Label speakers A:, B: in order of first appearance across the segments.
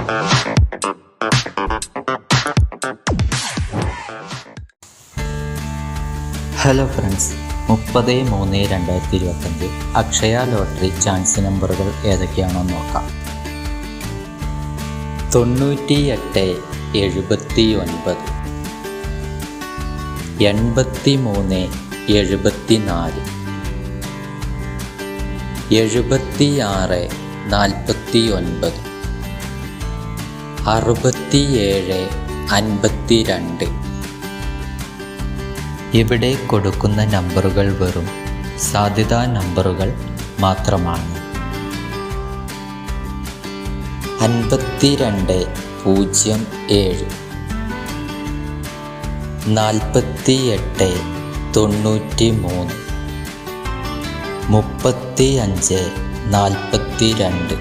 A: Hello friends, 30/3/2025 Akshaya lottery chance നമ്പറുകൾ ഏതൊക്കെയാണെന്ന് നോക്കാം. 98 79 83 74 76 49 67 52. ഇവിടെ കൊടുക്കുന്ന നമ്പറുകൾ വെറും സാധ്യതാ നമ്പറുകൾ മാത്രമാണ്. 52 07 48 93 35 42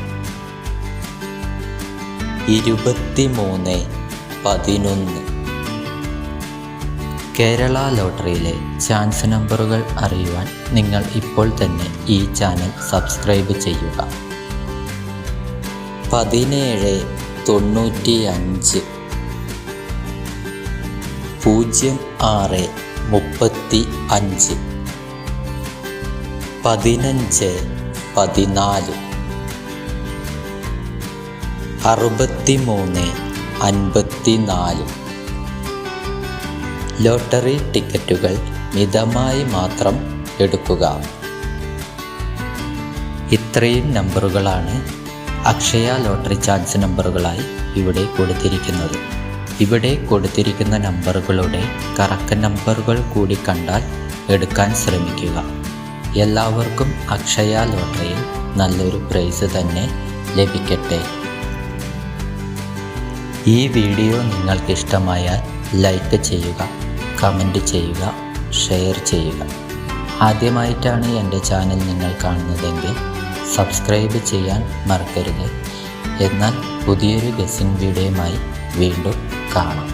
A: 23 11. കേരള ലോട്ടറിയിലെ ചാൻസ് നമ്പറുകൾ അറിയുവാൻ നിങ്ങൾ ഇപ്പോൾ തന്നെ ഈ ചാനൽ സബ്സ്ക്രൈബ് ചെയ്യുക. 17 95 06 35 15 14 63 54. ലോട്ടറി ടിക്കറ്റുകൾ മിതമായി മാത്രം എടുക്കുക. ഇത്രയും നമ്പറുകളാണ് അക്ഷയ ലോട്ടറി ചാൻസ് നമ്പറുകളായി ഇവിടെ കൊടുത്തിരിക്കുന്നത്. ഇവിടെ കൊടുത്തിരിക്കുന്ന നമ്പറുകളുടെ കറക്റ്റ് നമ്പറുകൾ കൂടി കണ്ടാൽ എടുക്കാൻ ശ്രമിക്കുക. എല്ലാവർക്കും അക്ഷയ ലോട്ടറിയിൽ നല്ലൊരു പ്രൈസ് തന്നെ ലഭിക്കട്ടെ. ഈ വീഡിയോ നിങ്ങൾക്കിഷ്ടമായാൽ ലൈക്ക് ചെയ്യുക, കമൻറ്റ് ചെയ്യുക, ഷെയർ ചെയ്യുക. ആദ്യമായിട്ടാണ് എൻ്റെ ചാനൽ നിങ്ങൾ കാണുന്നതെങ്കിൽ സബ്സ്ക്രൈബ് ചെയ്യാൻ മറക്കരുത്. എന്നാൽ പുതിയൊരു ഗസിംഗ് വീഡിയോയുമായി വീണ്ടും കാണാം.